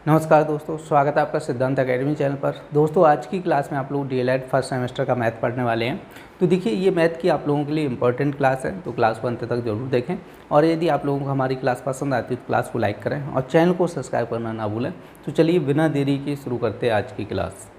नमस्कार दोस्तों, स्वागत है आपका सिद्धांत एकेडमी चैनल पर। दोस्तों आज की क्लास में आप लोग डीएलएड फर्स्ट सेमेस्टर का मैथ पढ़ने वाले हैं। तो देखिए ये मैथ की आप लोगों के लिए इंपॉर्टेंट क्लास है, तो क्लास को अंत तक जरूर देखें। और यदि आप लोगों को हमारी क्लास पसंद आती है तो क्लास को लाइक करें और चैनल को सब्सक्राइब करना ना भूलें। तो चलिए बिना देरी के शुरू करते हैं आज की क्लास।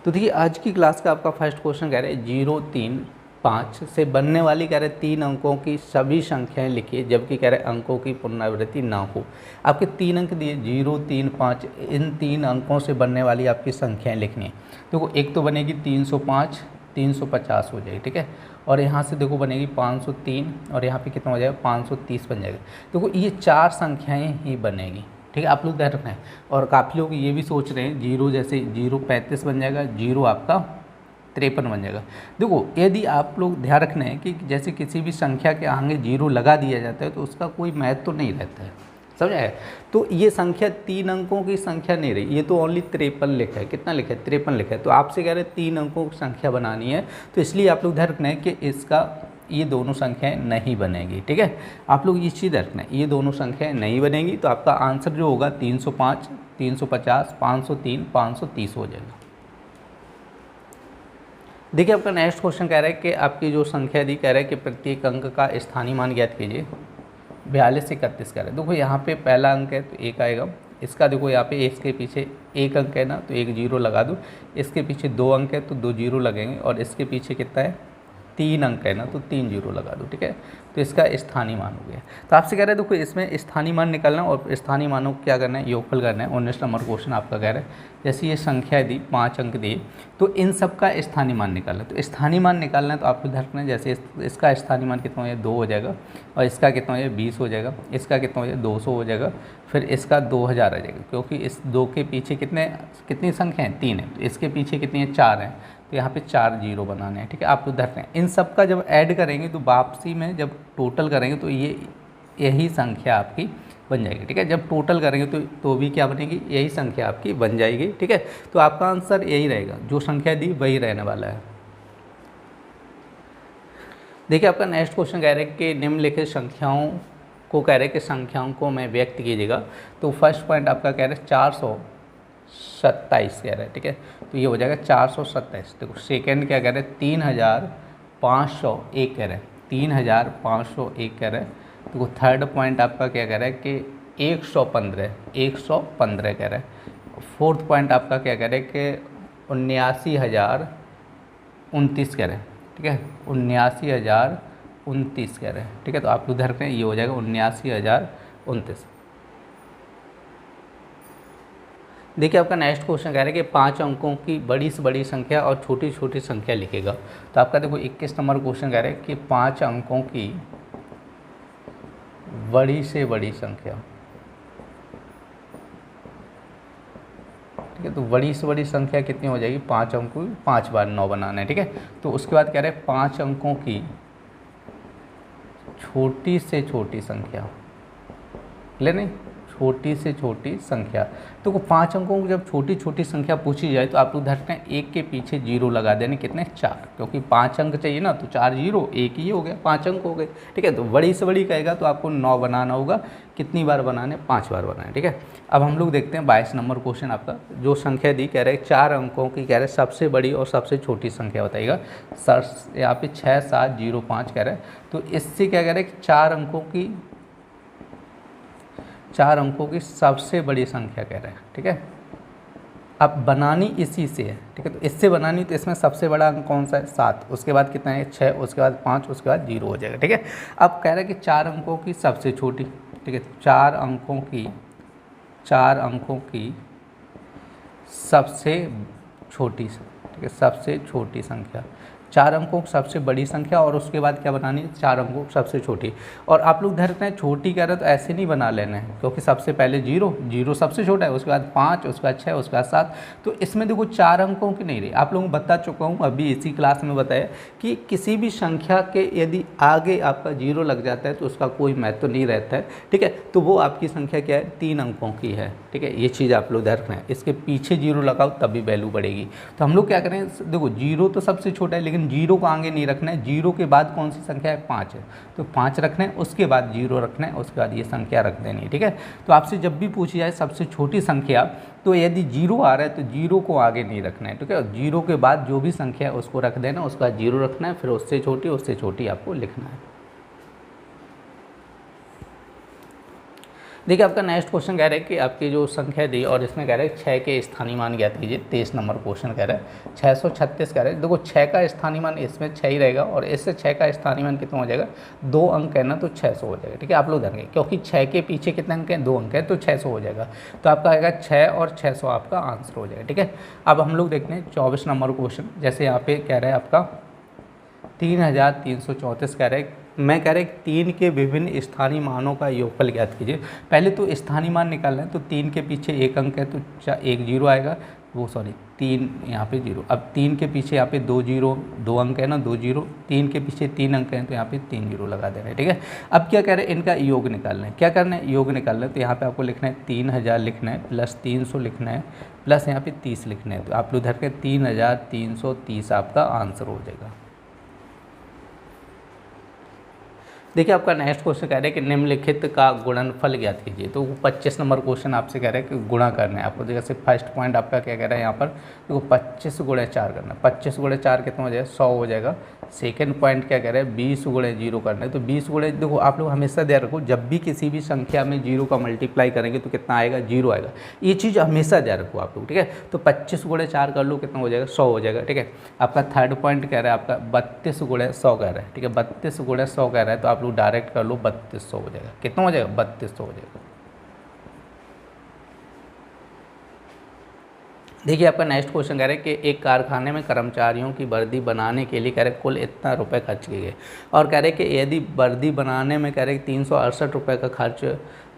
तो देखिए आज की क्लास का आपका फर्स्ट क्वेश्चन कह रहे हैं 0, 3, 5 से बनने वाली कह रहे 3 अंकों की सभी संख्याएं लिखिए जबकि कह रहे अंकों की पुनरावृत्ति ना हो। आपके 3 अंक दिए 0, 3, 5, इन 3 अंकों से बनने वाली आपकी संख्याएं लिखनी है। देखो एक तो बनेगी 305, 350 हो जाएगी, ठीक है। और यहाँ से देखो बनेगी 503 और यहाँ पे कितना हो जाएगा 530 बन जाएगा। देखो ये 4 संख्याएँ ही बनेगी, ठीक है। आप लोग ध्यान रखना है। और काफ़ी लोग ये भी सोच रहे हैं 0 जैसे 0 35 बन जाएगा, 0 आपका 53 बन जाएगा। देखो यदि आप लोग ध्यान रखना है कि जैसे किसी भी संख्या के आगे 0 लगा दिया जाता है तो उसका कोई महत्व तो नहीं रहता है, समझा है। तो ये संख्या 3 अंकों की संख्या नहीं रही, ये तो ओनली 53 लिखा है। कितना लिखा है? 53 लिखा है। तो आपसे कह रहे हैं 3 अंकों की संख्या बनानी है, तो इसलिए आप लोग ध्यान रखना है कि इसका ये दोनों संख्याएं नहीं बनेगी, ठीक है। आप लोग ये चीज़ रखना है, ये दोनों संख्याएं नहीं बनेगी। तो आपका आंसर जो होगा 305, 350, 503, 530 हो जाएगा। देखिए आपका नेक्स्ट क्वेश्चन कह रहा है कि आपकी जो संख्या दी कह रहा है कि प्रत्येक अंक का स्थानीय मान ज्ञात कीजिए। 42 से 31 कह रहा है। देखो यहाँ पे पहला अंक है तो 1 आएगा। इसका देखो यहाँ पे इसके पीछे 1 अंक है ना, तो 1 0 लगा दो। इसके पीछे 2 अंक है तो 2 0 लगेंगे। और इसके पीछे कितना है? 3 अंक है ना, तो 3 0 लगा दो, ठीक है। तो इसका स्थानीय मान हो गया। तो आपसे कह रहे हैं देखो इसमें स्थानीय मान निकालना है और स्थानीय मानों को क्या करना है? योगफल करना है। 19 नंबर क्वेश्चन आपका कह रहा है जैसे ये संख्या दी 5 अंक दिए तो इन सब का स्थानीय मान निकालना है। तो स्थानीय मान निकालना है तो आपको ध्यान रखना है जैसे इसका स्थानीय मान कितना हो जाएगा? 2 हो जाएगा। और इसका कितना हो जाएगा? 20 हो जाएगा। इसका कितना हो जाएगा? 200 हो जाएगा। फिर इसका 2000 आ जाएगा, क्योंकि इस 2 के पीछे कितनी संख्या है? 3 है। तो इसके पीछे कितनी है? 4 है। तो यहाँ पे 4 0 बनाने हैं, ठीक है। आप उधर हैं इन सब का जब ऐड करेंगे तो वापसी में जब टोटल करेंगे तो यही संख्या आपकी बन जाएगी, ठीक है। जब टोटल करेंगे तो भी क्या बनेगी? यही संख्या आपकी बन जाएगी, ठीक है। तो आपका आंसर यही रहेगा, जो संख्या दी वही रहने वाला है। देखिए आपका नेक्स्ट क्वेश्चन कह रहे हैं कि निम्नलिखित संख्याओं को कह रहे हैं कि संख्याओं को मैं व्यक्त कीजिएगा। तो फर्स्ट पॉइंट आपका कह रहे हैं 427 कह रहे हैं, ठीक है। तो ये हो जाएगा 427। देखो सेकेंड क्या कह रहे हैं? 3501 कह रहे हैं, 3501 कह रहे हैं। देखो थर्ड पॉइंट आपका क्या कह रहा है कि 115 कह रहे हैं। फोर्थ पॉइंट आपका क्या कह रहे हैं कि 79,029 कह रहे हैं, ठीक है। 79,029 कह रहे हैं, ठीक है। तो आप उधर करें, ये हो जाएगा 79,029। देखिए आपका नेक्स्ट क्वेश्चन कह रहा है कि 5 अंकों की बड़ी से बड़ी संख्या और छोटी छोटी संख्या लिखेगा। तो आपका देखो 21 नंबर क्वेश्चन कह रहा है कि 5 अंकों की बड़ी से बड़ी संख्या, ठीक है। तो बड़ी से बड़ी संख्या कितनी हो जाएगी? 5 अंकों की 5 बार 9 बनाना है, ठीक है। तो उसके बाद कह रहे हैं 5 अंकों की छोटी से छोटी संख्या लेने, छोटी से छोटी संख्या। तो 5 अंकों की जब छोटी छोटी संख्या पूछी जाए तो आप लोग ध्यान रखें 1 के पीछे 0 लगा देने। कितने? 4, क्योंकि 5 अंक चाहिए ना, तो 4 0 1 ही हो गया, 5 अंक हो गए, ठीक है। तो बड़ी से बड़ी कहेगा तो आपको 9 बनाना होगा। कितनी बार बनाने? 5 बार बनाए, ठीक है। अब हम लोग देखते हैं 22 नंबर क्वेश्चन आपका। जो संख्या दी कह रहे हैं 4 अंकों की कह रहे हैं सबसे बड़ी और सबसे छोटी संख्या बताइएगा। सर यहाँ पे 6705 कह रहे हैं। तो इससे क्या कह रहे हैं कि 4 अंकों की सबसे बड़ी संख्या कह रहे हैं, ठीक है। अब बनानी इसी से है, ठीक है। तो इससे बनानी, तो इसमें सबसे बड़ा अंक कौन सा है? 7। उसके बाद कितना है? 6। उसके बाद 5। उसके बाद 0 हो जाएगा, ठीक है। अब कह रहा है कि 4 अंकों की सबसे छोटी, ठीक है। 4 अंकों की सबसे छोटी, ठीक है, सबसे छोटी संख्या। 4 अंकों की सबसे बड़ी संख्या और उसके बाद क्या बनानी है? 4 अंकों की सबसे छोटी। और आप लोग ध्यान रखना है छोटी कह रहे हैं तो ऐसे नहीं बना लेना है, क्योंकि सबसे पहले 0 सबसे छोटा है, उसके बाद 5, उसके बाद 6, उसके बाद 7। तो इसमें देखो 4 अंकों की नहीं रही। आप लोगों को बता चुका हूँ अभी इसी क्लास में बताया कि किसी भी संख्या के यदि आगे आपका 0 लग जाता है तो उसका कोई महत्व नहीं रहता है, ठीक है। तो वो आपकी संख्या क्या है? 3 अंकों की है, ठीक है। ये चीज़ आप लोग ध्यान रखना है। इसके पीछे 0 लगाओ तभी वैल्यू बढ़ेगी। तो हम लोग क्या करें? देखो 0 तो सबसे छोटा है, लेकिन लेकिन जीरो को आगे नहीं रखना है। जीरो के बाद कौन सी संख्या है, 5 है, तो 5 रखना है, उसके बाद जीरो रखना है, उसके बाद ये संख्या रख देनी है, ठीक है। तो आपसे जब भी पूछी जाए सबसे छोटी संख्या, तो यदि जीरो आ रहा है तो जीरो को आगे नहीं रखना है, ठीक है। जीरो के बाद जो भी संख्या है उसको रख देना, उसके बाद जीरो रखना है, फिर उससे छोटी आपको लिखना है। देखिए आपका नेक्स्ट क्वेश्चन कह रहा है कि आपकी जो संख्या दी और इसमें कह रहा है 6 के स्थानीय मान ज्ञात कीजिए। 23 नंबर क्वेश्चन कह रहा है 636 कह रहा है। देखो 6 का स्थानीय मान इसमें 6 ही रहेगा और इससे 6 का स्थानीय मान कितना हो जाएगा, 2 अंक है ना, तो 600 हो जाएगा, ठीक है। आप लोग ध्यान रखें क्योंकि 6 के पीछे कितने अंक हैं, 2 अंक है, तो 600 हो जाएगा। तो आपका आएगा 6 और 600 आपका आंसर हो जाएगा, ठीक है। अब हम लोग देखते हैं 24 नंबर क्वेश्चन। जैसे यहाँ पे कह रहा है आपका 3334 कह रहा है, मैं कह रहा है 3 के विभिन्न स्थानीय मानों का योगफल ज्ञात कीजिए। पहले तो स्थानीय मान निकालना है, तो 3 के पीछे 1 अंक है तो 1 जीरो आएगा, वो सॉरी 3 यहाँ पे जीरो। अब 3 के पीछे यहाँ पे 2 जीरो, 2 अंक है ना, 2 जीरो। 3 के पीछे 3 अंक हैं तो यहाँ पे 3 जीरो लगा देना है, ठीक है। अब क्या कह रहे हैं, इनका योग निकालना है। क्या करना है, योग निकालना है। तो यहाँ पे आपको लिखना है 3000 लिखना है, प्लस 300 लिखना है, प्लस यहाँ पे 30 लिखना है। तो आप लोग धर के 3330 आपका आंसर हो जाएगा। देखिए आपका नेक्स्ट क्वेश्चन कह रहा है कि निम्नलिखित का गुणनफल ज्ञात कीजिए। तो 25 नंबर क्वेश्चन आपसे कह रहा है कि गुणा करना है आपको। जैसे फर्स्ट पॉइंट आपका क्या कह रहा है यहाँ पर, देखो 25 गुणे 4 करना है। 25 गुणे 4 कितना हो जाएगा, 100 हो जाएगा। सेकंड पॉइंट क्या कह रहा है, 20 गुणे 0 करना है। तो 20 गुणे, देखो आप लोग हमेशा ध्यान रखो, जब भी किसी भी संख्या में 0 का मल्टीप्लाई करेंगे तो कितना आएगा, 0 आएगा। ये चीज़ हमेशा ध्यान रखो आप लोग, ठीक है। तो 25 गुणे 4 कर लो, कितना हो जाएगा, 100 हो जाएगा, ठीक है। आपका थर्ड पॉइंट कह रहा है आपका 32 गुणे 100 कह रहा है, ठीक है। 32 गुणे 100 कह रहा है, तो आप लोग डायरेक्ट कर लो, 3200 हो जाएगा। कितना हो जाएगा, 3200 हो जाएगा। देखिए आपका नेक्स्ट क्वेश्चन कह रहे हैं कि एक कारखाने में कर्मचारियों की वर्दी बनाने के लिए कह रहे कुल इतना रुपए खर्च किए गए, और कह रहे कि यदि वर्दी बनाने में कह रहे 368 रुपये का खर्च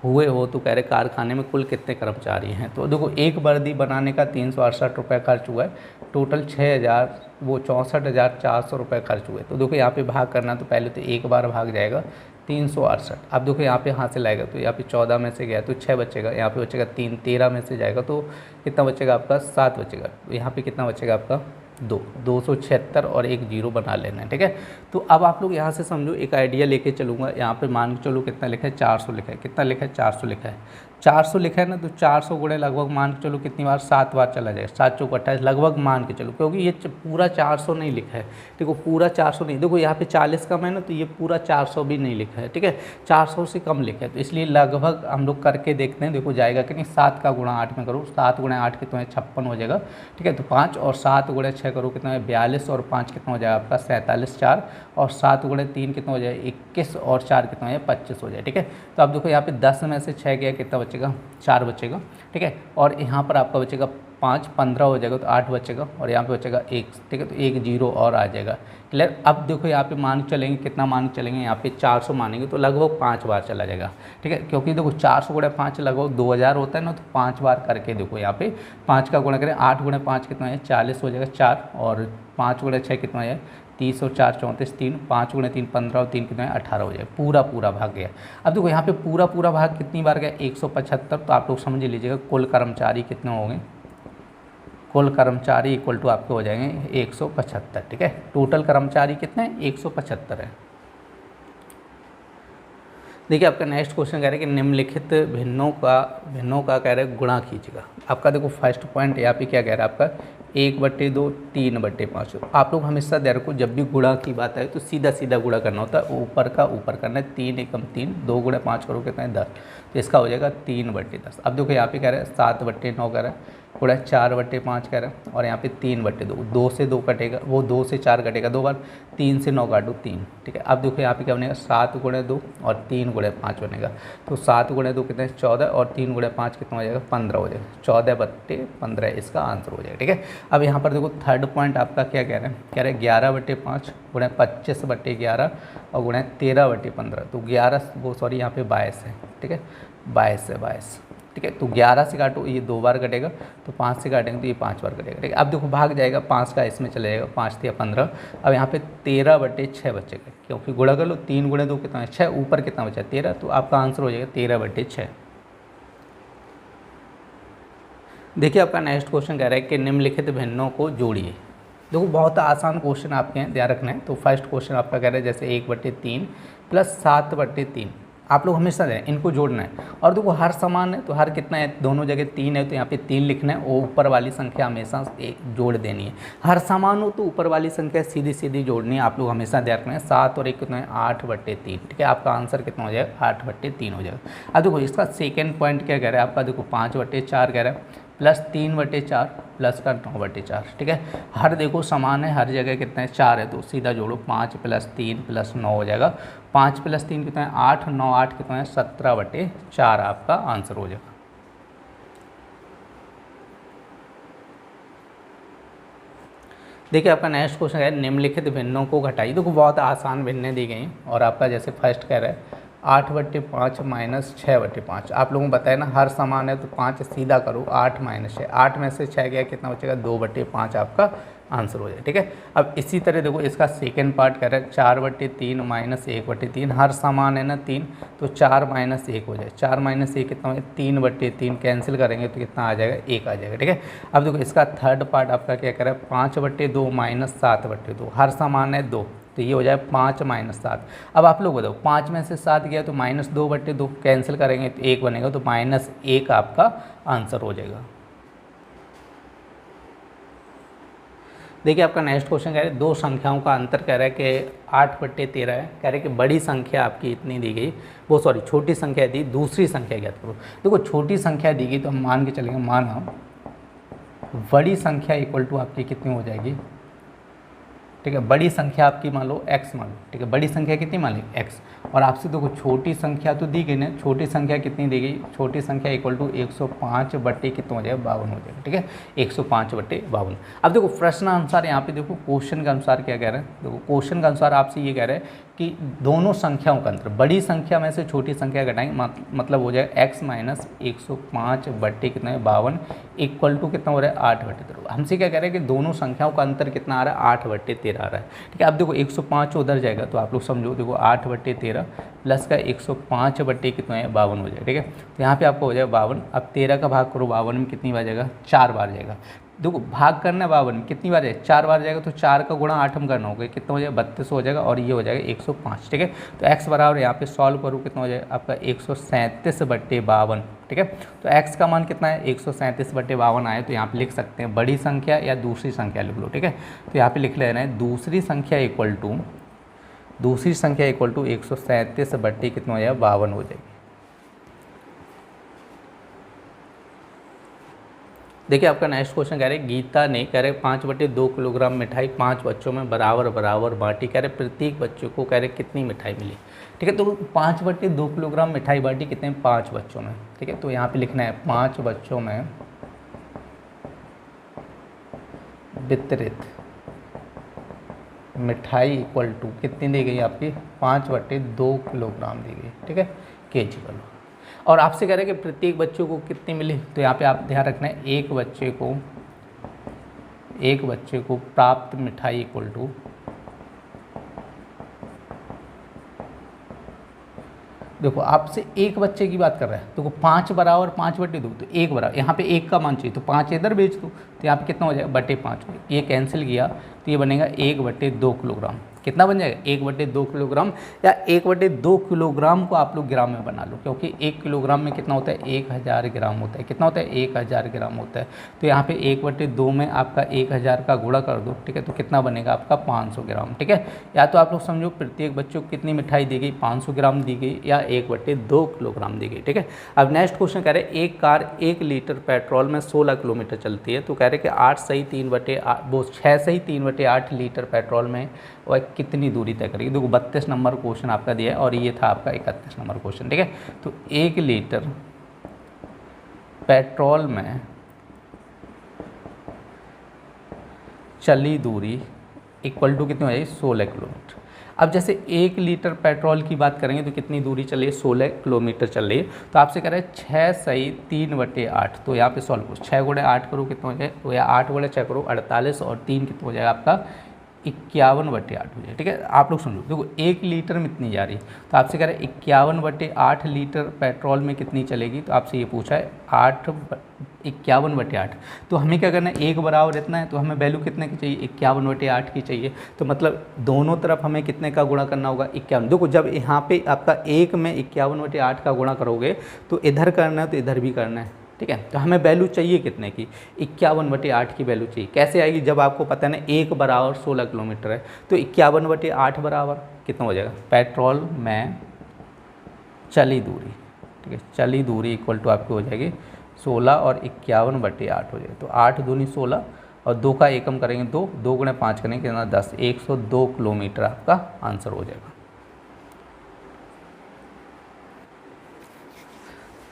हुए हो तो कह रहे कारखाने में कुल कितने कर्मचारी हैं। तो देखो एक वर्दी बनाने का 368 रुपये खर्च हुआ है, टोटल 64,400 रुपये खर्च हुए। तो देखो यहाँ पे भाग करना, तो पहले तो एक बार भाग जाएगा 368। अब देखो यहाँ पे हासिल आएगा, तो यहाँ पे 14 में से गया तो 6 बचेगा, यहाँ पे बचेगा 3, 13 में से जाएगा तो कितना बचेगा आपका, 7 बचेगा। तो यहाँ पे कितना बचेगा आपका, 276 और एक जीरो बना लेना है, ठीक है। तो अब आप लोग यहाँ से समझो, एक आइडिया लेके चलूँगा। यहाँ पे मान के चलो कितना लिखा है, 400 लिखा है। कितना लिखा है, 400 लिखा है। 400 लिखा है ना, तो 400 गुणे लगभग मान के चलो कितनी बार, 7 बार चला जाएगा। 7 चौक 28 लगभग मान के चलो, क्योंकि ये पूरा 400 नहीं लिखा है, देखो पूरा 400 नहीं, देखो यहाँ पे 40 कम है ना, तो ये पूरा 400 भी नहीं लिखा है, ठीक है। 400 से कम लिखा है, तो इसलिए लगभग हम लोग करके देखते हैं, देखो जाएगा कि नहीं। 7 का गुणा 8 में करो, 7 गुणे 8 कितना है, 56 हो जाएगा, ठीक है। तो 5 और 7 गुणे 6 करो, कितना है 42, और 5 कितना हो जाएगा आपका 47, 4 और 7 गुणे 3 कितना हो जाएगा 21, और 4 कितना है 25 हो जाए, ठीक है। तो अब देखो यहाँ पे 10 में से 6 गया, कितना बचेगा, 4 बचेगा, ठीक है। और यहाँ पर आपका बचेगा 5, 15 हो जाएगा, तो 8 बचेगा, और यहाँ पे बचेगा 1, ठीक है। तो एक जीरो और आ जाएगा, क्लियर। अब देखो यहाँ पे मान चलेंगे, कितना मान चलेंगे, यहाँ पे 400 मानेंगे तो लगभग 5 बार चला जाएगा, ठीक है। क्योंकि देखो 400 गुणे 5 लगभग 2000 होता है ना, तो 5 बार करके देखो यहाँ पे 5 का गुणा करें, 8 गुणे 5 कितना है 40 हो जाएगा, 4 और 5 गुणे 6 कितना है 30 और 4 34, 3 5 गुणे 3 15 और 3 कितना है 18 हो जाएगा। पूरा भाग गया। अब देखो यहाँ पे पूरा भाग कितनी बार गया, 175। तो आप लोग समझ लीजिएगा कुल कर्मचारी कितने होंगे, कुल कर्मचारी इक्वल टू आपके हो जाएंगे 175, ठीक है। टोटल कर्मचारी कितने, 175 है। देखिए आपका नेक्स्ट क्वेश्चन कह रहे हैं कि निम्नलिखित भिन्नों का कह रहे हैं गुणा कीजिएगा। आपका देखो फर्स्ट पॉइंट यहाँ पे क्या कह रहा है आपका 1/2 3/5। आप लोग हमेशा ध्यान रखो, जब भी गुणा की बात आए तो सीधा गुणा करना होता है, ऊपर का ऊपर करना है। 3 एकम 3, 2 गुणे 5 करो कितना है 10, तो इसका हो जाएगा 3/10। अब देखो यहाँ पे कह रहे हैं 7/9 कह रहा है, गुणा 4/5 कह रहा है, और यहाँ पे 3/2, 2 से 2 कटेगा, वो 2 से 4 कटेगा 2 बार, 3 से 9 काटो 3, ठीक है। अब देखो यहाँ पे क्या बनेगा 7 गुणे 2 और 3 गुणे 5 बनेगा। तो 7 गुणे 2 कितने 14 और 3 गुणे 5 कितना हो जाएगा 15 हो जाएगा। 14/15 इसका आंसर हो जाएगा, ठीक है। अब यहाँ पर देखो थर्ड पॉइंट आपका क्या कह रहे हैं, कह रहे हैं 11/5 गुणे 25/11 और गुणे 13/15। तो 11 वो सॉरी यहाँ पे 22 है, ठीक है, 22 है, ठीक है। तो 11 से काटो, ये 2 बार कटेगा, तो 5 से काटेंगे तो ये 5 बार कटेगा, ठीक है। अब देखो भाग जाएगा, 5 का इसमें चला जाएगा, 5 या 15। अब यहाँ पे 13/6 बचेगा, क्योंकि गुणा कर लो, 3 गुणे 2 कितना है 6, ऊपर कितना बचा 13, तो आपका आंसर हो जाएगा 13/6। देखिए आपका नेक्स्ट क्वेश्चन कह रहा है कि निम्नलिखित भिन्नों को जोड़िए। देखो बहुत आसान क्वेश्चन आपके हैं, ध्यान रखना है। तो फर्स्ट क्वेश्चन आपका कह रहा है जैसे 1/3 प्लस 7/3 आप लोग हमेशा दें इनको जोड़ना है। और देखो हर समान है तो हर कितना है, दोनों जगह 3 है तो यहाँ पे 3 लिखना है, वो ऊपर वाली संख्या हमेशा एक जोड़ देनी है। हर समान हो तो ऊपर वाली संख्या सीधी सीधी जोड़नी है, आप लोग हमेशा ध्यान रखना है। 7 और 1 कितना है 8/3, ठीक है। आपका आंसर कितना हो जाएगा 8/3 हो जाएगा। अब देखो इसका सेकेंड पॉइंट क्या कह रहा है आपका, देखो 5/4 कह रहा है प्लस 3/4 प्लस का 9/4, ठीक है। हर देखो समान है, हर जगह कितना है 4 है तो सीधा जोड़ो 5 + 3 + 9 हो जाएगा। 5 + 3 कितना है 8, 9 8 कितना है 17/4 आपका आंसर हो जाएगा। देखिए आपका नेक्स्ट क्वेश्चन है निम्नलिखित भिन्नों को घटाइए। देखो बहुत आसान भिन्नें दी गई और आपका जैसे फर्स्ट कह रहा है 8/5 - 6/5। आप लोगों को बताया ना हर समान है तो 5 सीधा करो, 8 - 6, 8 में से 6 गया कितना बचेगा 2/5 आपका आंसर हो जाए, ठीक है। अब इसी तरह देखो इसका सेकेंड पार्ट कह रहा है 4/3 - 1/3। हर समान है ना 3 तो 4 - 1 हो जाए, 4 - 1 कितना हो जाए 3/3, कैंसिल करेंगे तो कितना आ जाएगा 1 आ जाएगा, ठीक है। अब देखो इसका थर्ड पार्ट आपका क्या कह रहा है 5/2 - 7/2। हर समान है 2 तो ये हो जाए 5 - 7। अब आप लोग बताओ 5 में से 7 गया तो -2/2, कैंसिल करेंगे तो 1 बनेगा तो -1 आपका आंसर हो जाएगा। देखिए आपका नेक्स्ट क्वेश्चन कह रहे हैं दो संख्याओं का अंतर कह रहा है कि 8/13 है। कह रहे हैं कि बड़ी संख्या आपकी इतनी दी गई, वो सॉरी छोटी संख्या दी, दूसरी संख्या ज्ञात करो। देखो छोटी संख्या दी गई तो हम मान के चलेंगे, माना बड़ी संख्या इक्वल टू आपकी कितनी हो जाएगी, ठीक है। बड़ी संख्या आपकी मान लो x मान लो, ठीक है। बड़ी संख्या कितनी मान ली x, और आपसे देखो छोटी संख्या तो दी गई ना, छोटी संख्या कितनी दी गई, छोटी संख्या इक्वल टू 105 कितना हो जाएगा 52 हो जाएगा, ठीक है। 105/52। अब देखो प्रश्न अनुसार यहाँ पे देखो क्वेश्चन के अनुसार क्या कह रहे हैं, देखो क्वेश्चन के अनुसार आपसे ये कह रहे हैं कि दोनों संख्याओं का अंतर, बड़ी संख्या में से छोटी संख्या घटाएंगे मतलब हो जाएगा x - 105 कितना है 52 इक्वल टू कितना हो रहा है 8/13। हमसे क्या कह रहे हैं कि दोनों संख्याओं का अंतर कितना आ रहा है 8/13 आ रहा है, ठीक है। अब देखो 105 उधर जाएगा तो आप लोग समझो देखो 8/13 प्लस का 105 कितना है 52 हो जाएगा, ठीक है। तो यहाँ पे आपको हो जाएगा 52। अब 13 का भाग करो 52 में कितनी बार जाएगा 4 बार जाएगा। देखो भाग करना है 52 में कितनी बार जाएगा 4 बार जाएगा तो 4 का गुणा 8 हम करना होगा, कितना हो जाएगा 32 हो जाएगा और ये हो जाएगा 105, ठीक है। तो x बराबर यहाँ पे सॉल्व करो कितना हो जाएगा आपका 137/52, ठीक है। तो x का मान कितना है 137/52 आए तो यहाँ पे लिख सकते हैं बड़ी संख्या या दूसरी संख्या लिख लो, ठीक है। तो यहाँ पे लिख लेना है दूसरी संख्या इक्वल टू 137 कितना हो जाएगा 52 हो जाएगी। देखिए आपका नेक्स्ट क्वेश्चन कह रहे हैं गीता ने कह रहे 5/2 किलोग्राम मिठाई 5 बच्चों में बराबर बराबर बांटी। कह रहे प्रत्येक बच्चों को कह रहे कितनी मिठाई मिली, ठीक है। तो 5/2 किलोग्राम मिठाई बांटी कितने 5 बच्चों में, ठीक है। तो यहाँ पे लिखना है 5 बच्चों में वितरित मिठाई इक्वल टू कितनी दी गई आपकी 5/2 किलोग्राम दी गई, ठीक है, केजी कर लो। और आपसे कह रहे हैं कि प्रत्येक बच्चों को कितनी मिली, तो यहाँ पे आप ध्यान रखना है एक बच्चे को प्राप्त मिठाई इक्वल टू देखो आपसे एक बच्चे की बात कर रहा है, देखो 5 बराबर 5/2 तो 1 बराबर, यहाँ पे 1 का मान चाहिए तो 5 इधर भेज दो तो यहाँ पे कितना हो जाएगा 5/, ये कैंसिल किया तो ये बनेगा 1/2 किलोग्राम। कितना बन जाएगा 1/2 किलोग्राम, या 1/2 किलोग्राम को आप लोग ग्राम में बना लो क्योंकि 1 किलोग्राम में कितना होता है 1000 ग्राम होता है। कितना होता है 1000 ग्राम होता है। तो यहाँ पे 1/2 में आपका 1000 का गुणा कर दो, ठीक है। तो कितना बनेगा आपका 500 ग्राम, ठीक है। या तो आप लोग समझो प्रत्येक बच्चों को कितनी मिठाई दी गई 500 ग्राम दी गई या 1/2 किलोग्राम दी गई, ठीक है। अब नेक्स्ट क्वेश्चन कह रहे हैं एक कार 1 लीटर पेट्रोल में 16 किलोमीटर चलती है, तो कह रहे हैं कि 6 सही 3/8 लीटर पेट्रोल में वह कितनी दूरी तय करेगी। देखो 32 नंबर क्वेश्चन आपका दिया है और ये था आपका 31 नंबर क्वेश्चन, ठीक है। तो 1 लीटर पेट्रोल में चली दूरी इक्वल टू कितनी हो जाएगी 16 किलोमीटर। अब जैसे 1 लीटर पेट्रोल की बात करेंगे तो कितनी दूरी चली है 16 किलोमीटर चल रही है। तो आपसे कह रहे हैं 6 सही 3/8, तो यहाँ पे सॉल्व करो 6 × 8 करो कितना हो जाए, तो या 8 × 6 करो 48 और 3 कितना हो जाएगा आपका 51/8 हो जाए। ठीक है, आप लोग सुन लो, देखो 1 लीटर में इतनी जा रही है, तो आपसे कह रहे हैं 51/8 लीटर पेट्रोल में कितनी चलेगी, तो आपसे ये पूछा है 51/8। तो हमें क्या करना है, एक बराबर इतना है, तो हमें वैल्यू कितने की चाहिए, 51/8 की चाहिए। तो मतलब दोनों तरफ हमें कितने का गुणा करना होगा, 51। देखो जब यहाँ पे आपका 1 में 51/8 का गुणा करोगे तो इधर करना है तो इधर भी करना है। ठीक है, तो हमें वैल्यू चाहिए कितने की, 51/8 की वैल्यू चाहिए। कैसे आएगी, जब आपको पता है ना 1 बराबर 16 किलोमीटर है, तो 51/8 बराबर कितना हो जाएगा, पेट्रोल में चली दूरी। ठीक है, चली दूरी इक्वल टू आपकी हो जाएगी 16 और 51/8 हो जाएगी। तो 8 दूनी 16 और 2 का एकम करेंगे 2, 2 गुणे 5 करेंगे कितना 10, 102 किलोमीटर आपका आंसर हो जाएगा।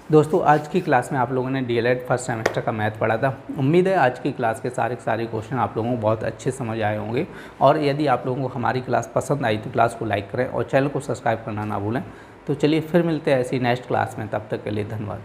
दोस्तों आज की क्लास में आप लोगों ने डीएलएड फर्स्ट सेमेस्टर का मैथ पढ़ा था। उम्मीद है आज की क्लास के सारे क्वेश्चन आप लोगों को बहुत अच्छे समझ आए होंगे। और यदि आप लोगों को हमारी क्लास पसंद आई तो क्लास को लाइक करें और चैनल को सब्सक्राइब करना ना भूलें। तो चलिए फिर मिलते हैं ऐसी नेक्स्ट क्लास में, तब तक के लिए धन्यवाद।